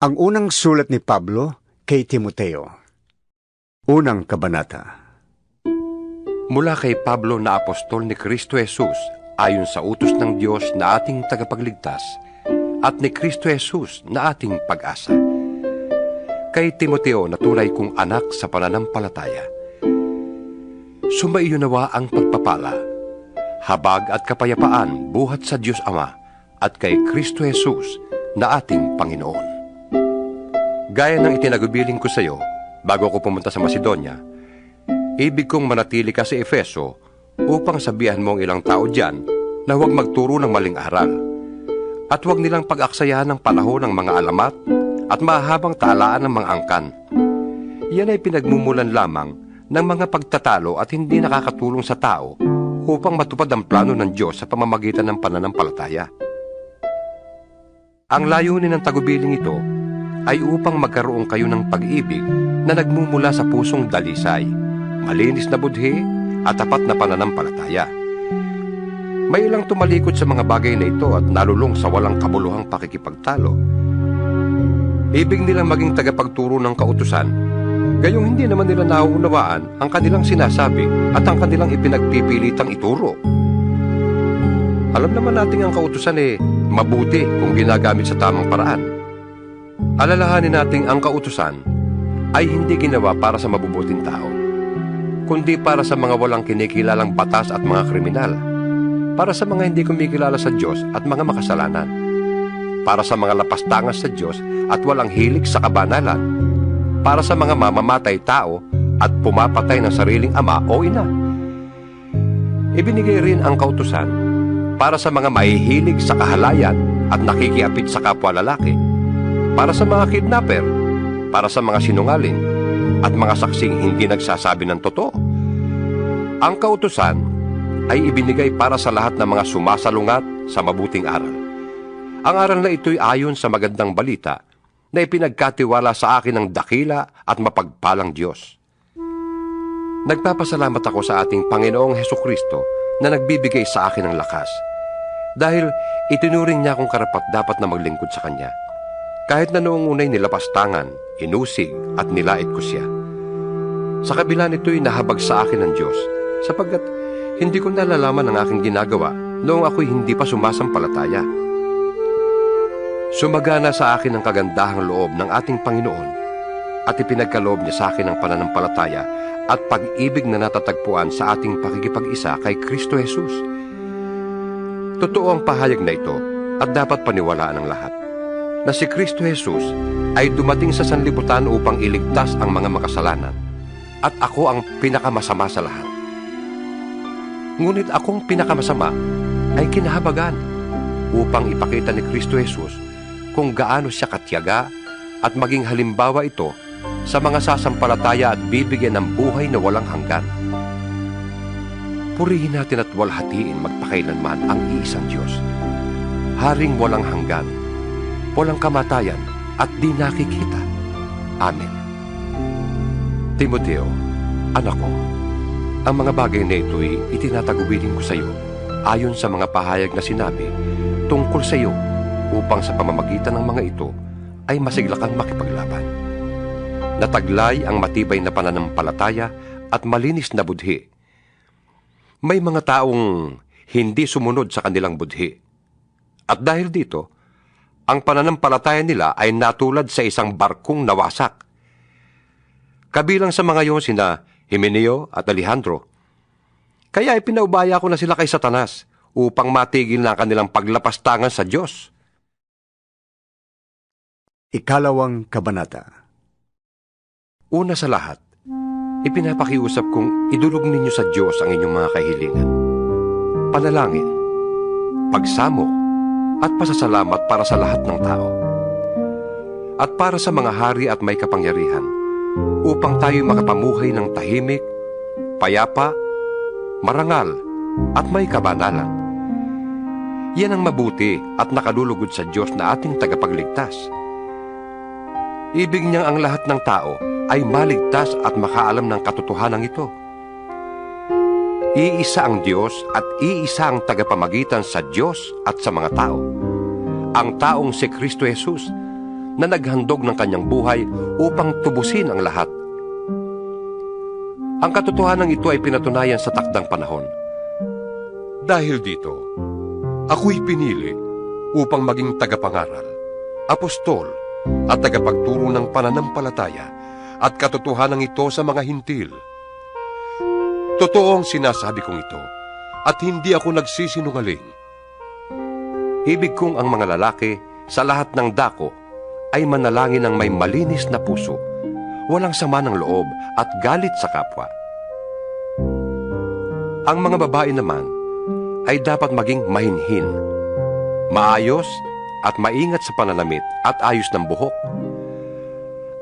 Ang unang sulat ni Pablo kay Timoteo. Unang kabanata. Mula kay Pablo na apostol ni Kristo Jesus ayon sa utos ng Diyos na ating tagapagligtas at ni Kristo Jesus na ating pag-asa. Kay Timoteo na tunay kong anak sa pananampalataya. Sumaiyo nawa ang pagpapala, habag at kapayapaan buhat sa Diyos Ama at kay Kristo Jesus na ating Panginoon. Gaya ng itinagubiling ko sa iyo bago ako pumunta sa Macedonia, ibig kong manatili ka sa Efeso upang sabihan mo ang ilang tao diyan na huwag magturo ng maling aral at huwag nilang pag-aksayahan ng panahon ng mga alamat at mahabang talaan ng mga angkan. Yan ay pinagmumulan lamang ng mga pagtatalo at hindi nakakatulong sa tao upang matupad ang plano ng Diyos sa pamamagitan ng pananampalataya. Ang layunin ng tagubiling ito ay upang magkaroon kayo ng pag-ibig na nagmumula sa pusong dalisay, malinis na budhi at tapat na pananampalataya. May ilang tumalikod sa mga bagay na ito at nalulong sa walang kabuluhang pakikipagtalo. Ibig nilang maging tagapagturo ng kautusan, gayong hindi naman nila nauunawaan ang kanilang sinasabi at ang kanilang ipinagpipilitang ituro. Alam naman natin ang kautusan mabuti kung ginagamit sa tamang paraan. Alalahanin natin ang kautusan ay hindi ginawa para sa mabubuting tao, kundi para sa mga walang kinikilalang batas at mga kriminal, para sa mga hindi kumikilala sa Diyos at mga makasalanan, para sa mga lapastangas sa Diyos at walang hilig sa kabanalan, para sa mga mamamatay tao at pumapatay ng sariling ama o ina. Ibinigay rin ang kautusan para sa mga mahihilig sa kahalayan at nakikiapit sa kapwa lalaki, para sa mga kidnapper, para sa mga sinungaling, at mga saksing hindi nagsasabi ng totoo. Ang kautusan ay ibinigay para sa lahat ng mga sumasalungat sa mabuting aral. Ang aral na ito'y ayon sa magandang balita na ipinagkatiwala sa akin ng dakila at mapagpalang Diyos. Nagpapasalamat ako sa ating Panginoong Hesukristo na nagbibigay sa akin ng lakas, dahil itinuring niya akong karapat-dapat na maglingkod sa Kanya. Kahit na noong unay nilapastangan, inusig at nilait ko siya. Sa kabila nito'y nahabag sa akin ng Diyos, sapagkat hindi ko nalalaman ang aking ginagawa noong ako'y hindi pa sumasampalataya. Sumagana sa akin ang kagandahang loob ng ating Panginoon at ipinagkaloob niya sa akin ang pananampalataya at pag-ibig na natatagpuan sa ating pakikipag-isa kay Kristo Jesus. Totoo ang pahayag na ito at dapat paniwalaan ng lahat, na si Kristo Jesus ay dumating sa sanlibutan upang iligtas ang mga makasalanan, at ako ang pinakamasama sa lahat. Ngunit akong pinakamasama ay kinahabagan upang ipakita ni Kristo Jesus kung gaano siya katiyaga at maging halimbawa ito sa mga sasampalataya at bibigyan ng buhay na walang hanggan. Purihin natin at walhatiin magpakailanman ang iisang Diyos, Haring walang hanggan, walang kamatayan at di nakikita. Amen. Timoteo, anak ko, ang mga bagay na ito'y itinatagubilin ko sa iyo ayon sa mga pahayag na sinabi tungkol sa iyo, upang sa pamamagitan ng mga ito ay masiglakan makipaglaban. Nataglay ang matibay na pananampalataya at malinis na budhi. May mga taong hindi sumunod sa kanilang budhi, at dahil dito, ang pananampalataya nila ay natulad sa isang barkong nawasak. Kabilang sa mga iyon sina Himeneo at Alejandro. Kaya ipinaubaya ko na sila kay Satanas upang matigil na kanilang paglapastangan sa Diyos. Ikalawang kabanata. Una sa lahat, ipinapakiusap kong idulog ninyo sa Diyos ang inyong mga kahilingan, panalangin, pagsamo, at pasasalamat para sa lahat ng tao, at para sa mga hari at may kapangyarihan, upang tayo makapamuhay ng tahimik, payapa, marangal, at may kabanalan. Yan ang mabuti at nakalulugod sa Diyos na ating tagapagligtas. Ibig niyang ang lahat ng tao ay maligtas at makaalam ng katotohanan ito. Iisa ang Diyos at iisa ang tagapamagitan sa Diyos at sa mga tao, ang taong si Kristo Jesus, na naghandog ng kanyang buhay upang tubusin ang lahat. Ang katotohanan ito ay pinatunayan sa takdang panahon. Dahil dito, ako'y pinili upang maging tagapangaral, apostol, at tagapagturo ng pananampalataya at katotohanan ito sa mga hintil. Totoo ang sinasabi kong ito at hindi ako nagsisinungaling. Ibig kong ang mga lalaki sa lahat ng dako ay manalangin ng may malinis na puso, walang sama ng loob at galit sa kapwa. Ang mga babae naman ay dapat maging mahinhin, maayos at maingat sa pananamit at ayos ng buhok.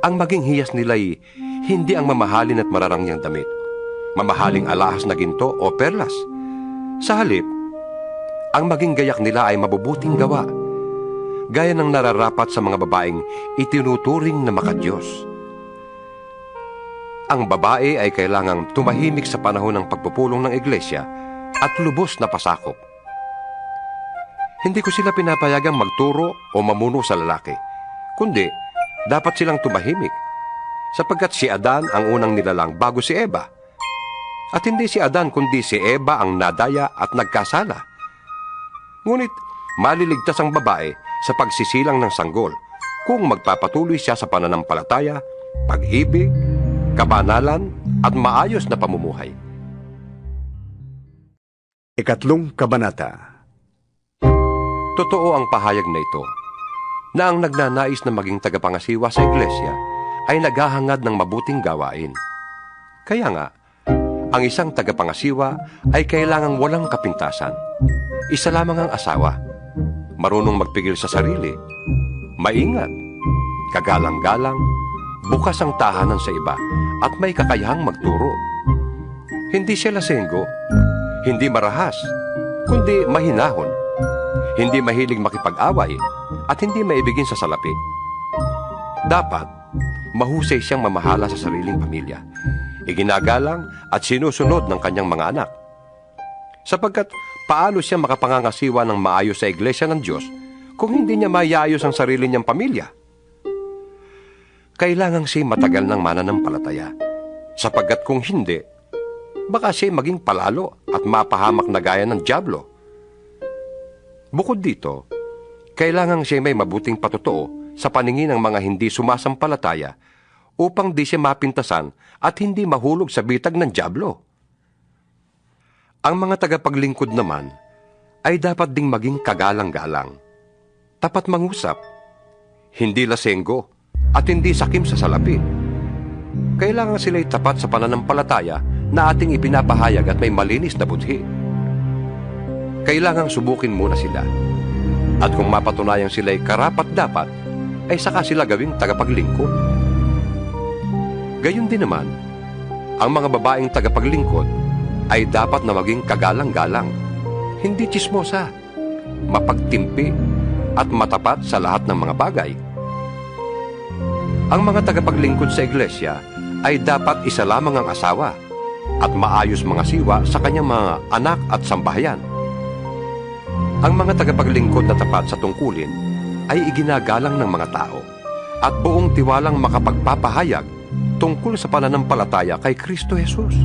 Ang maging hiyas nila'y hindi ang mamahalin at mararangyang damit, mamahaling alahas na ginto o perlas. Sa halip, ang maging gayak nila ay mabubuting gawa, gaya ng nararapat sa mga babaeng itinuturing na makadiyos. Ang babae ay kailangang tumahimik sa panahon ng pagpupulong ng iglesia at lubos na pasakop. Hindi ko sila pinapayagang magturo o mamuno sa lalaki, kundi dapat silang tumahimik, sapagkat si Adan ang unang nilalang bago si Eva. At hindi si Adan kundi si Eva ang nadaya at nagkasala. Ngunit maliligtas ang babae sa pagsisilang ng sanggol kung magpapatuloy siya sa pananampalataya, pag-ibig, kabanalan at maayos na pamumuhay. Ikatlong kabanata. Totoo ang pahayag na ito, na ang nagnanais na maging tagapangasiwa sa iglesia ay naghahangad ng mabuting gawain. Kaya nga, ang isang tagapangasiwa ay kailangang walang kapintasan. Isa lamang ang asawa, marunong magpigil sa sarili, maingat, kagalang-galang, bukas ang tahanan sa iba, at may kakayahang magturo. Hindi siya lasenggo, hindi marahas, kundi mahinahon, hindi mahilig makipag-away, at hindi maibigin sa salapi. Dapat, mahusay siyang mamahala sa sariling pamilya, iginagalang at sinusunod ng kanyang mga anak. Sapagkat paano siya makapangangasiwa ng maayos sa iglesia ng Diyos kung hindi niya maiayos ang sarili niyang pamilya? Kailangang siya matagal ng mananampalataya, sapagkat kung hindi, baka siya maging palalo at mapahamak na gaya ng dyablo. Bukod dito, kailangang siya may mabuting patotoo sa paningin ng mga hindi sumasampalataya upang di siya mapintasan at hindi mahulog sa bitag ng dyablo. Ang mga tagapaglingkod naman ay dapat ding maging kagalang-galang, tapat mangusap, hindi lasenggo, at hindi sakim sa salapi. Kailangan sila'y tapat sa pananampalataya na ating ipinapahayag at may malinis na budhi. Kailangang subukin muna sila. At kung mapatunayan sila'y karapat-dapat, ay saka sila gawing tagapaglingkod. Gayon din naman, ang mga babaeng tagapaglingkod ay dapat na maging kagalang-galang, hindi tsismosa, mapagtimpi, at matapat sa lahat ng mga bagay. Ang mga tagapaglingkod sa iglesia ay dapat isa lamang ang asawa at maayos mga siwa sa kanyang mga anak at sambahayan. Ang mga tagapaglingkod na tapat sa tungkulin ay iginagalang ng mga tao at buong tiwalang makapagpapahayag tungkol sa pananampalataya kay Kristo Jesus.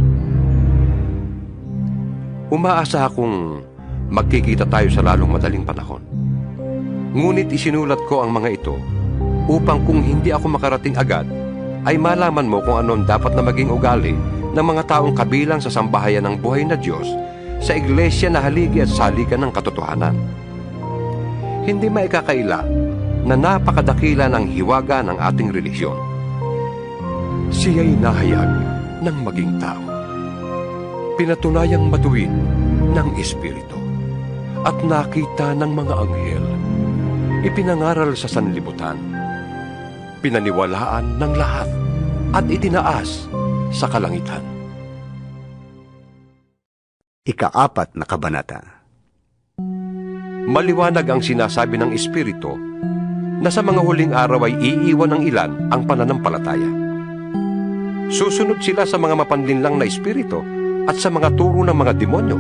Umaasa akong magkikita tayo sa lalong madaling panahon. Ngunit isinulat ko ang mga ito upang kung hindi ako makarating agad, ay malaman mo kung ano dapat na maging ugali ng mga taong kabilang sa sambahayan ng buhay na Diyos sa iglesia na haligi at saligan ng katotohanan. Hindi maikakaila na napakadakila ng hiwaga ng ating relihiyon. Siya'y nahayag ng maging tao, pinatunayang matuwid ng Espiritu, at nakita ng mga anghel, ipinangaral sa sanlibutan, pinaniwalaan ng lahat at itinaas sa kalangitan. Ika-4 na kabanata. Maliwanag ang sinasabi ng Espiritu na sa mga huling araw ay iiwan ng ilan ang pananampalataya. Susunod sila sa mga mapanlinlang na espiritu at sa mga turo ng mga demonyo.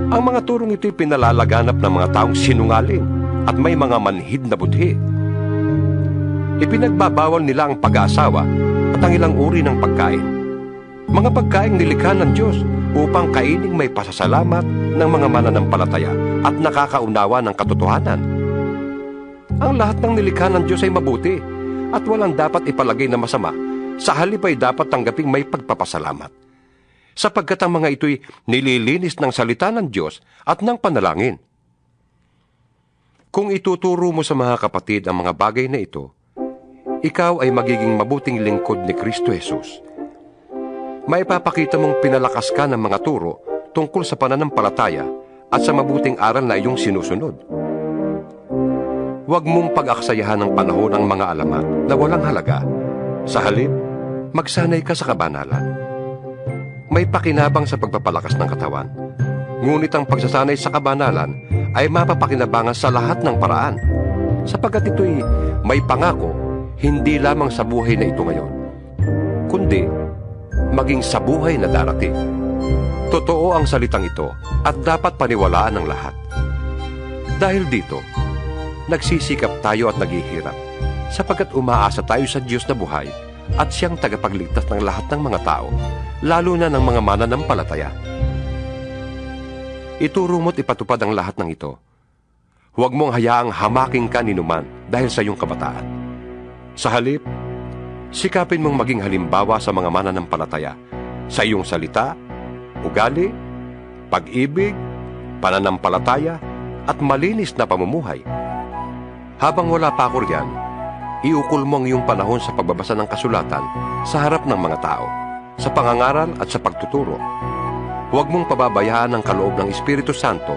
Ang mga turong ito'y pinalalaganap ng mga taong sinungaling at may mga manhid na budhi. Ipinagbabawal nila ang pag-aasawa at ang ilang uri ng pagkain. Mga pagkaing nilikha ng Diyos upang kaining may pasasalamat ng mga mananampalataya at nakakaunawa ng katotohanan. Ang lahat ng nilikha ng Diyos ay mabuti at walang dapat ipalagay na masama. Sa halip ay dapat tanggaping may pagpapasalamat, sapagkat ang mga ito'y nililinis ng salita ng Diyos at ng panalangin. Kung ituturo mo sa mga kapatid ang mga bagay na ito, ikaw ay magiging mabuting lingkod ni Kristo Jesus. Maipapakita mong pinalakas ka ng mga turo tungkol sa pananampalataya at sa mabuting aral na iyong sinusunod. Huwag mong pag-aksayahan ng panahon ang mga alamat na walang halaga. Sa halip, magsanay ka sa kabanalan. May pakinabang sa pagpapalakas ng katawan, ngunit ang pagsasanay sa kabanalan ay mapapakinabangan sa lahat ng paraan, sapagkat ito'y may pangako hindi lamang sa buhay na ito ngayon, kundi maging sa buhay na darating. Totoo ang salitang ito at dapat paniwalaan ng lahat. Dahil dito, nagsisikap tayo at naghihirap, sapagkat umaasa tayo sa Diyos na buhay at siyang tagapagligtas ng lahat ng mga tao, lalo na ng mga mananampalataya. Ituro mo't ipatupad ang lahat ng ito. Huwag mong hayaang hamaking ka ninuman dahil sa iyong kabataan. Sa halip, sikapin mong maging halimbawa sa mga mananampalataya sa iyong salita, ugali, pag-ibig, pananampalataya, at malinis na pamumuhay. Habang wala pa ako riyan, iukol mo ang iyong panahon sa pagbabasa ng kasulatan sa harap ng mga tao, sa pangangaral at sa pagtuturo. Huwag mong pababayaan ang kaloob ng Espiritu Santo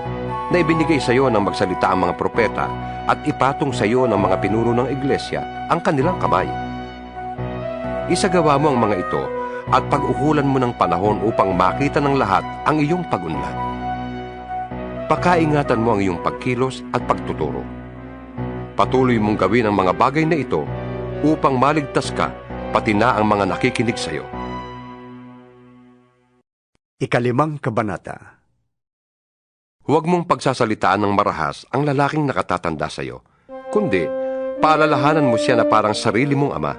na ibinigay sa iyo ng magsalita ang mga propeta at ipatong sa iyo ng mga pinuno ng iglesia ang kanilang kamay. Isagawa mo ang mga ito at pag-ukulan mo ng panahon upang makita ng lahat ang iyong pag-unlad. Pakaingatan mo ang iyong pagkilos at pagtuturo. Patuloy mong gawin ang mga bagay na ito upang maligtas ka, pati na ang mga nakikinig sa iyo. 5 Kabanata. Huwag mong pagsasalitaan ng marahas ang lalaking nakatatanda sa iyo, kundi paalalahanan mo siya na parang sarili mong ama.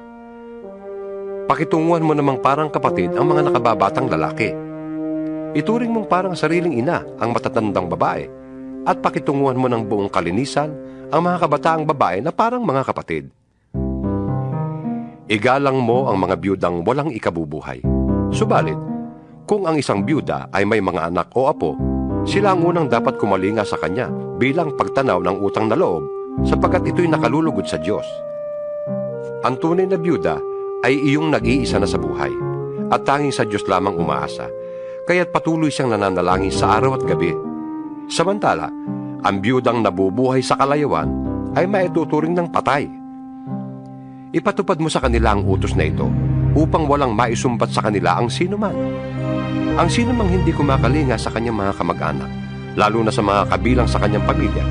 Pakitunguhan mo namang parang kapatid ang mga nakababatang lalaki. Ituring mong parang sariling ina ang matatandang babae, at pakitunguhan mo ng buong kalinisan ang mga kabataang babae na parang mga kapatid. Igalang mo ang mga biyudang walang ikabubuhay. Subalit, kung ang isang biyuda ay may mga anak o apo, sila ang unang dapat kumalinga sa kanya bilang pagtanaw ng utang na loob, sapagkat ito'y nakalulugod sa Diyos. Ang tunay na biyuda ay iyong nag-iisa na sa buhay, at tanging sa Diyos lamang umaasa, kaya't patuloy siyang nananalangin sa araw at gabi. Samantala, ang biyudang nabubuhay sa kalayawan ay maituturing ng patay. Ipatupad mo sa kanila ang utos na ito upang walang maisumbat sa kanila ang sinuman. Ang sinumang hindi kumakalinga sa kanyang mga kamag-anak, lalo na sa mga kabilang sa kanyang pamilya,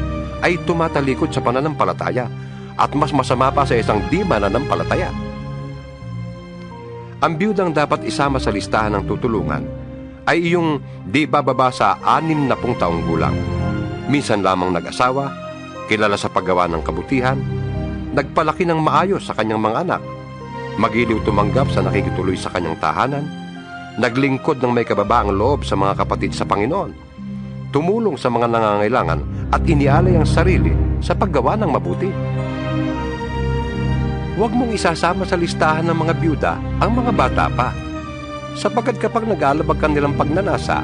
ay tumatalikod sa pananampalataya at mas masama pa sa isang di mananampalataya. Ang biyudang dapat isama sa listahan ng tutulungan ay iyong di bababa sa 60 taong gulang. Minsan lamang nag-asawa, kilala sa paggawa ng kabutihan, nagpalaki ng maayos sa kanyang mga anak, magiliw tumanggap sa nakikituloy sa kanyang tahanan, naglingkod ng may kababaang loob sa mga kapatid sa Panginoon, tumulong sa mga nangangailangan at inialay ang sarili sa paggawa ng mabuti. Huwag mong isasama sa listahan ng mga biyuda ang mga bata pa, sapagkat kapag nag-aalabag ka nilang pagnanasa,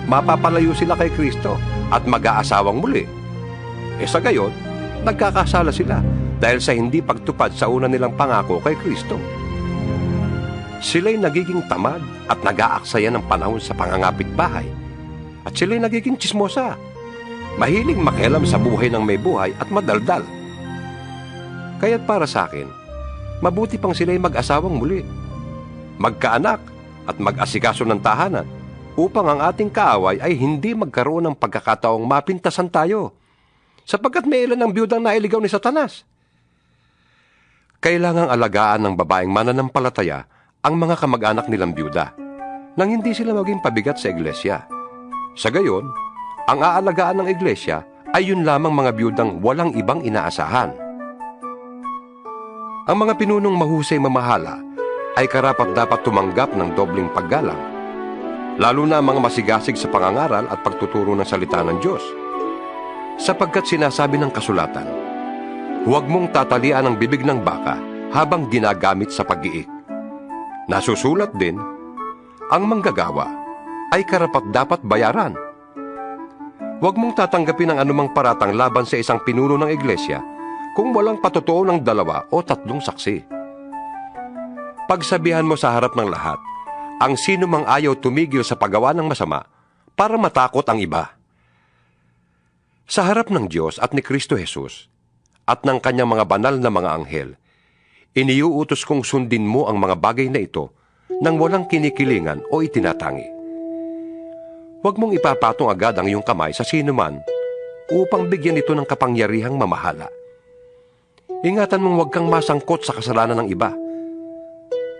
mapapalayo sila kay Kristo at mag-aasawang muli. Sa gayon, nagkakasala sila dahil sa hindi pagtupad sa una nilang pangako kay Kristo. Sila'y nagiging tamad at nag-aaksaya ng panahon sa pangangapit bahay. At sila'y nagiging tsismosa, mahiling makialam sa buhay ng may buhay at madaldal. Kaya't para sa akin, mabuti pang sila'y mag-asawang muli, magkaanak at mag-asikaso ng tahanan, upang ang ating kaaway ay hindi magkaroon ng pagkakataong mapintasan tayo, sapagkat may ilan ng biyudang nailigaw ni Satanas. Kailangang alagaan ng babaeng mananampalataya ang mga kamag-anak nilang biyuda, nang hindi sila maging pabigat sa iglesia. Sa gayon, ang aalagaan ng iglesia ay yun lamang mga biyudang walang ibang inaasahan. Ang mga pinunong mahusay mamahala ay karapat-dapat tumanggap ng dobling paggalang, lalo na ang mga masigasig sa pangangaral at pagtuturo ng salita ng Diyos. Sapagkat sinasabi ng kasulatan, huwag mong tatalian ang bibig ng baka habang ginagamit sa pag-iik. Nasusulat din, ang manggagawa ay karapat-dapat bayaran. Huwag mong tatanggapin ang anumang paratang laban sa isang pinuno ng iglesia kung walang patotoo ng 2 o 3 saksi. Pagsabihan mo sa harap ng lahat, ang sino mang ayaw tumigil sa paggawa ng masama para matakot ang iba. Sa harap ng Diyos at ni Kristo Jesus at ng kanyang mga banal na mga anghel, iniuutos kong sundin mo ang mga bagay na ito nang walang kinikilingan o itinatangi. Huwag mong ipapatong agad ang iyong kamay sa sino man upang bigyan ito ng kapangyarihang mamahala. Ingatan mong huwag kang masangkot sa kasalanan ng iba.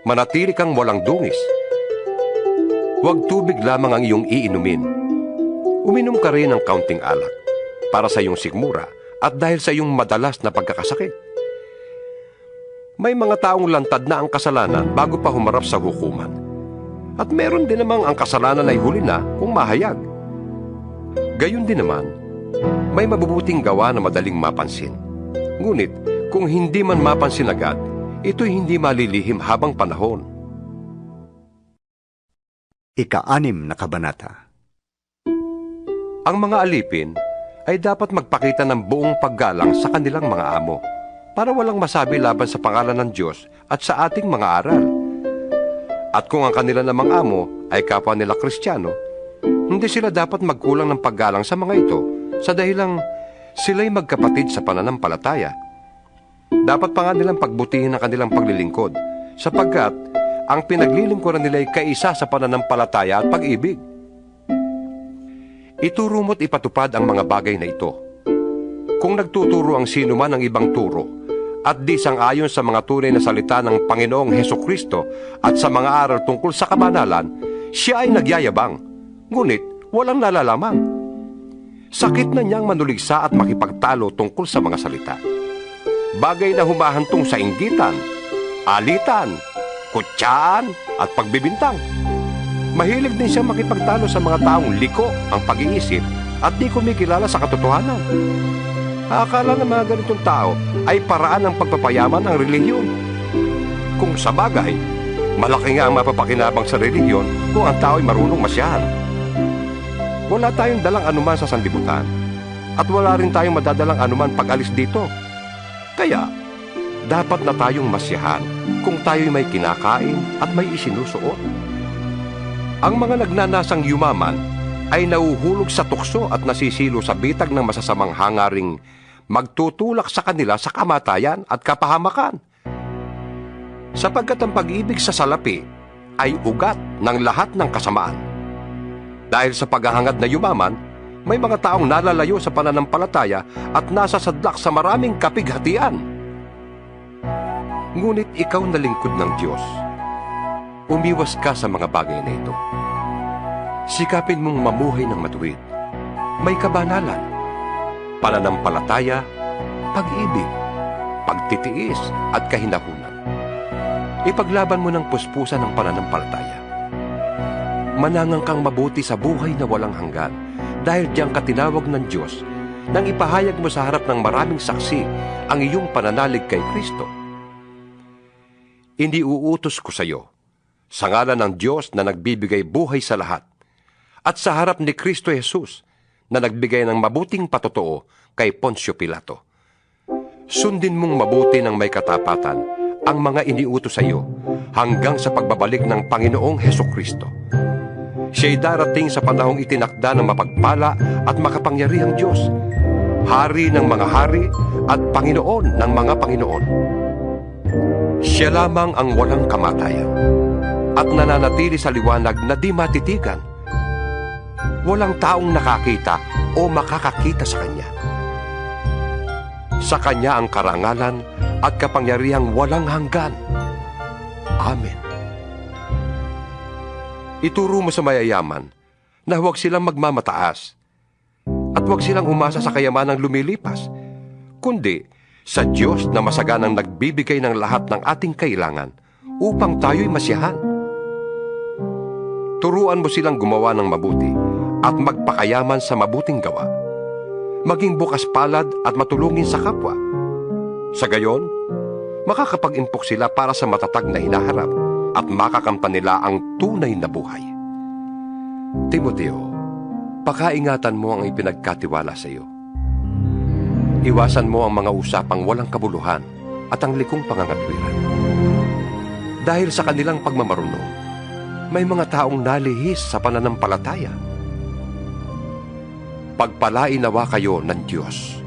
Manatili kang walang dungis. Huwag tubig lamang ang iyong iinumin. Uminom ka rin ng kaunting alak para sa iyong sikmura at dahil sa iyong madalas na pagkakasakit. May mga taong lantad na ang kasalanan bago pa humarap sa hukuman. At meron din namang ang kasalanan ay huli na kung mahayag. Gayon din naman, may mabubuting gawa na madaling mapansin. Ngunit, kung hindi man mapansin agad, ito'y hindi malilihim habang panahon. Ika-6 na kabanata. Ang mga alipin ay dapat magpakita ng buong paggalang sa kanilang mga amo para walang masabi laban sa pangalan ng Diyos at sa ating mga aral. At kung ang kanila namang amo ay kapwa nila Kristiyano, hindi sila dapat magkulang ng paggalang sa mga ito sa dahilang sila'y magkapatid sa pananampalataya. Dapat pa nga nilang pagbutihin ang kanilang paglilingkod sapagkat ang pinaglilingkuran nila ay kaisa sa pananampalataya at pag-ibig. Ituro mo't ipatupad ang mga bagay na ito. Kung nagtuturo ang sino man ng ibang turo at di sang-ayon sa mga tunay na salita ng Panginoong Hesukristo at sa mga aral tungkol sa kabanalan, siya ay nagyayabang, ngunit walang nalalaman. Sakit na niyang manuligsa at makipagtalo tungkol sa mga salita. Bagay na humahantong sa inggitan, alitan, kutsaan, at pagbibintang. Mahilig din siyang makipagtalo sa mga taong liko ang pag-iisip at di kumikilala sa katotohanan. Akala ng mga ganitong tao ay paraan ng pagpapayaman ng relihiyon. Kung sa bagay, malaki nga ang mapapakinabang sa relihiyon kung ang tao ay marunong masyahan. Wala tayong dalang anuman sa sanlibutan at wala rin tayong madadalang anuman pag-alis dito. Kaya, dapat na tayong masyahan kung tayo'y may kinakain at may isinusuot. Ang mga nagnanasang yumaman ay nauhulog sa tukso at nasisilo sa bitag ng masasamang hangaring magtutulak sa kanila sa kamatayan at kapahamakan. Sapagkat ang pag-ibig sa salapi ay ugat ng lahat ng kasamaan. Dahil sa paghahangad na yumaman, may mga taong nalalayo sa pananampalataya at nasasadlak sa maraming kapighatian. Ngunit ikaw na lingkod ng Diyos, umiwas ka sa mga bagay na ito. Sikapin mong mamuhay ng matuwid, may kabanalan, pananampalataya, pag-ibig, pagtitiis at kahinahunan. Ipaglaban mo ng puspusan ng pananampalataya. Manangang kang mabuti sa buhay na walang hanggan dahil diyang katinawag ng Diyos nang ipahayag mo sa harap ng maraming saksi ang iyong pananalig kay Kristo. Hindi uutos ko sa iyo, sa ngalan ng Diyos na nagbibigay buhay sa lahat, at sa harap ni Kristo Jesus na nagbigay ng mabuting patotoo kay Poncio Pilato. Sundin mong mabuti ng may katapatan ang mga iniutos sa iyo hanggang sa pagbabalik ng Panginoong Hesukristo. Siya'y darating sa panahong itinakda ng mapagpala at makapangyarihang Diyos, Hari ng mga hari at Panginoon ng mga Panginoon. Siya lamang ang walang kamatayan at nananatili sa liwanag na di matitigan. Walang taong nakakita o makakakita sa Kanya. Sa Kanya ang karangalan at kapangyarihang walang hanggan. Amen. Ituro mo sa mayayaman na huwag silang magmamataas at huwag silang umasa sa kayamanang lumilipas, kundi sa Diyos na masaganang nagbibigay ng lahat ng ating kailangan upang tayo'y masiyahan. Turuan mo silang gumawa ng mabuti at magpakayaman sa mabuting gawa. Maging bukas palad at matulungin sa kapwa. Sa gayon, makakapag-impok sila para sa matatag na hinaharap at makakamtan nila ang tunay na buhay. Timoteo, pakaingatan mo ang ipinagkatiwala sa iyo. Iwasan mo ang mga usapang walang kabuluhan at ang likong pangangatwiran. Dahil sa kanilang pagmamarunong, may mga taong nalihis sa pananampalataya. Pagpalain nawa kayo ng Diyos.